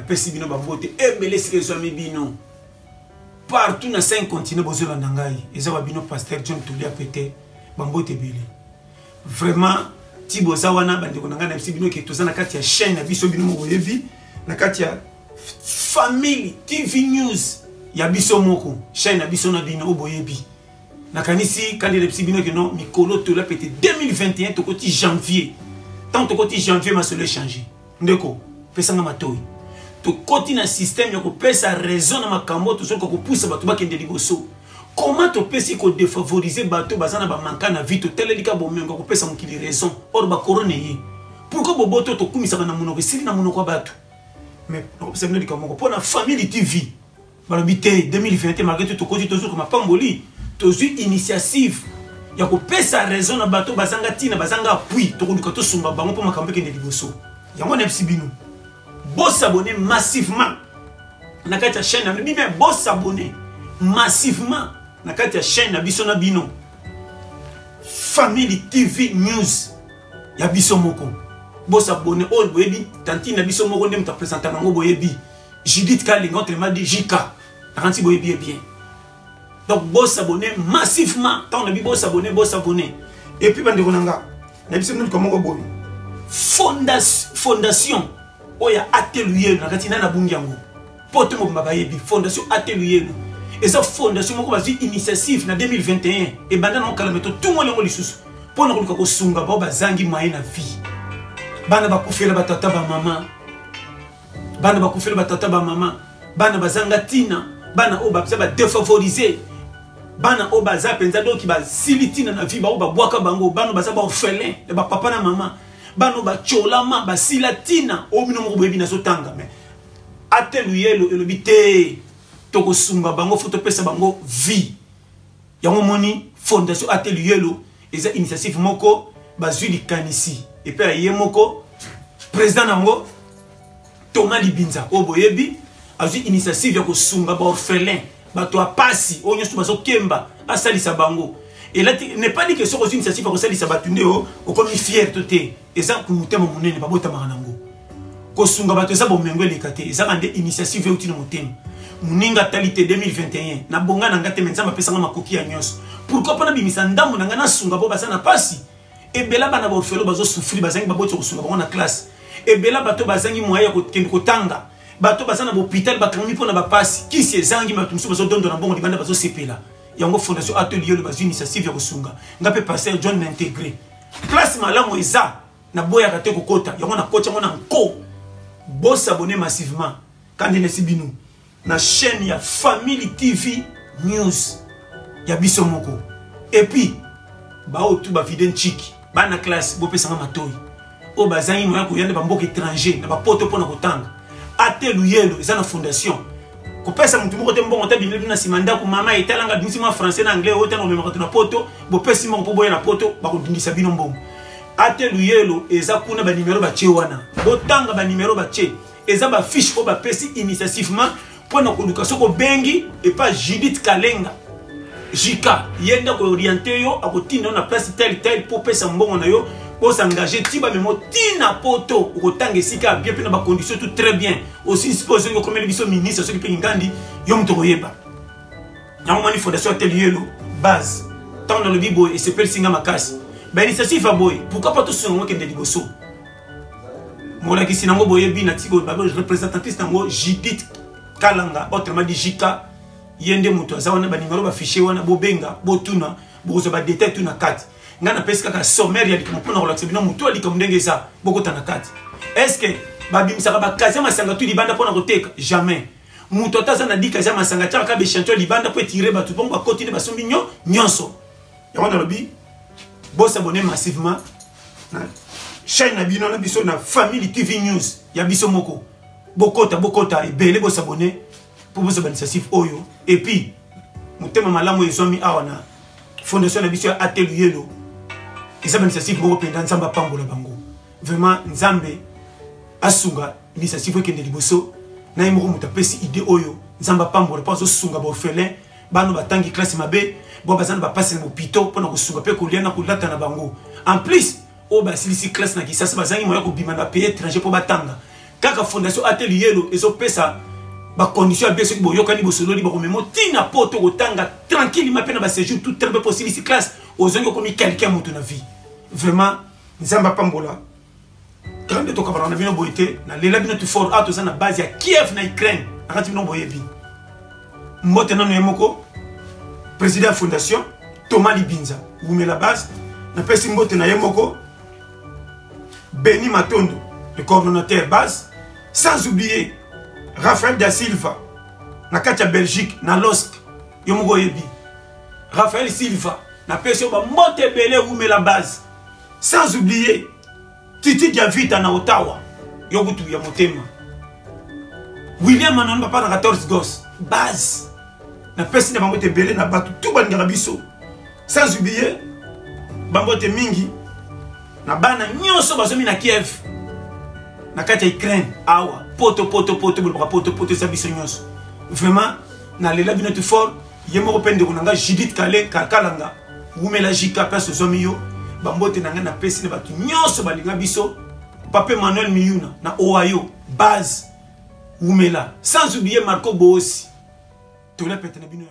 pesi bino bambote ebele sike zomi bino partout na 5 continents bozola nangai eza ba bino pasteur John Tulia Pété bambote bele vraiment ti bozawana bandeko nanga na bino ke tozana kati ya chaîne na biso bino mo yebi na kati ya family TV news ya biso moko chaîne na biso na bino oboyebi na kanisi kandi le bino ke non mikolo Tulia Pété 2021 to koti janvier tant to koti janvier ma solo changer ndeko pesanga matoi to koti na système yako pesa raison na makambo to soko ko pousse bato bakende liboso comment to pesi ko défavoriser bato bazana ba manka na vie to telelika bomengo ko pesa mukili raison or ba corona yi pourquoi boboto to kumisa na munoko sili na munoko bato mais c'est venu comme pour la famille TV balobité 2021 malgré tout koti to soko mapamboli to zu initiative yako pesa raison na bato bazanga tina bazanga appui to ko to sumba bango po makambo kende liboso yango na bino beau s'abonner massivement na kati ya chaîne na bino beau s'abonner massivement na kati ya chaîne na biso na bino Family TV News ya biso moko beau s'abonner oh boyebi tantine na biso moko ndem ta présenter nango boyebi Judith Kalinga autrement dit Jika ranti boyebi bien donc beau s'abonner massivement tant na bi beau s'abonner et puis bande konanga na biso nous comment boyebi fondation oya atelier na kati na bungiango poto mo bayebi fondation atelier et ça fondation moko bazi initiative na 2021 et banda na kalameto tout le monde lisusu pona ko ko sunga ba bazangi mai na vie bana bakufela batata ba mama bana bakufela batata ba mama bana bazanga tina bana o ba défavoriser bana o baza penza doki ba silitina na vie ba o ba bwaka bango bana baza ba orphelin de ba papa na mama bano ba cholama ba silatina o bino mo boyebi na sotanga mais ateluyelo elobité toko sunga bango foto pesa bango vie yango moni fondation ateluyelo eza initiative moko bazui likanisi et puis aye moko président nango Thomas Libinza o boyebi azui initiative ya ko sunga ba orphelin bato apasi o nyoso bazo kemba asalisa bango. Et là, n'est pas dit que ce que une initiative pour ça, ça va tourner au comme fier tout est. Et ça, pour monter mon monnaie, n'est pas beau tamarango. Kosunga bato ça bon mengo les kate. Et ça, ande initiative au tino motem. Muninga talité 2021. Na bonga na ngate menza mapesa nga makoki ya nyos. Pourquoi pas na bimisa ndamu na ngana sunga bo basa na pasi. Et bela bana ba ofelo bazo souffrir bazangi babo to kosunga bango na classe. Et bela bato bazangi moya ko kotanga. Bato basa na hôpital bakangi pona ba pasi. Qui se zangi matumso bazo dondo na bongo libanda bazo sepela. Yango fondation atelier le bazu initiative ya kosunga ngape passer John intégré place malamu eza na boya kate kokota yango na kocha mona nko bo s'abonner massivement quand ne sibinu na chaîne ya Family TV News ya biso moko et puis ba o tu ba vidéo chiki ba na classe bo pesa matoi o bazangi moya ko yande ba mboka étranger na ba poto pona kotanga atelier le eza na fondation ko pesa mutu moko te mbongo ta bimeli na simanda ko mama etalanga binsima français na anglais o tano memako na poto bo pesi mo boya na poto ba ko dindisa bino mbongo ateluyelo eza kuna ba numéro ba che wana bo tanga ba numéro ba che eza ba fiche ko ba pesi initiativement pona ko lukaso ko bengi et pas Judith Kalenga Jika yenda ko orienter yo akotinda na place tel pour pesa mbongo na yo pour s'engager tiba memo tina poto okotanga esika bien pena ba conditions tout très bien aussi supposé que comme biso ministre ce qui pe ngandi yo mto koyeba na moni fondation atelier lo base tant dans le bibo et c'est singa makasi ba initiative boy pourquoi pas tout ce ngo kende liboso mola ki sinango boyebi na tiko ba représentatrice nango Judith Kalanga autrement dit Jika yende muto azawana ba numéro ba fichier wana bobenga botuna bozo ba détail tuna kati ngana peska ka sommaire ya likamo pona relaxer bino muto likamo ndengeza bokota na kati est-ce que babimisa ba kaza masanga tu libanda pona koteka jamais muto taza na dika za masanga taka ka be chanteur libanda po tirer ba tout bon ba continuer ba sombi nyonso ya wana lobi bo s'abonner massivement na chaîne na bino na biso na Family TV News ya biso moko bokota ebele bo s'abonner pour vous abonner initiative oyo et puis mutema malamu ezomi awana fondation na biso atelier lo eza initiative moko penda nzamba pambola bango vraiment nzambe asunga initiative ekende liboso na yemoko mutapesi idée oyo nzamba pambola pa zo sunga ba orphelin bano batangi classe mabe bo bazana ba passer mo pito pona ko sunga pe ko liana ko lata na bango en plus o ba silisi classe na kisasa bazangi moya ko bima na pays étranger po batanga kaka fondation atelier lo ezopesa ba condition ya beso boyokani bosololi ba komemo tina poto kotanga tranquille ma pena ba séjour tout très possible ici classe ozongo komi quelqu'un moto na vie vraiment nzamba pambola quand to kabara na bino boité na lela bino tu fort ato na base ya Kiev na Ukraine akati bino boyebi mbote nanu yemoko président fondation Thomas Libinza wume la base na pesi mbote na yemoko Beni Matondo le coordonnateur base sans oublier Raphaël da Silva na katia Belgique na LOSC yomoko yebi Raphaël Silva na pesi ba mbote belé wume la base sans oublier Titi Diavita na Ottawa yobutu ya motema William Manon papa na 14 gosses base na pesi na bangote belé na batu tout bandira biso sans oublier bangote mingi na bana nyonso bazomi na Kiev na kati ya Ukraine awa poto sa biso nyonso vraiment na lela bino tu fort yemo pende kunanga Judith Kale Kalanga wumela jika peso zomi yo bambote nanga na pesi na batu nyonso balinga biso Pape Manuel Miyuna na Ohio base wumela sans oublier Marco Bosi to la pete na bino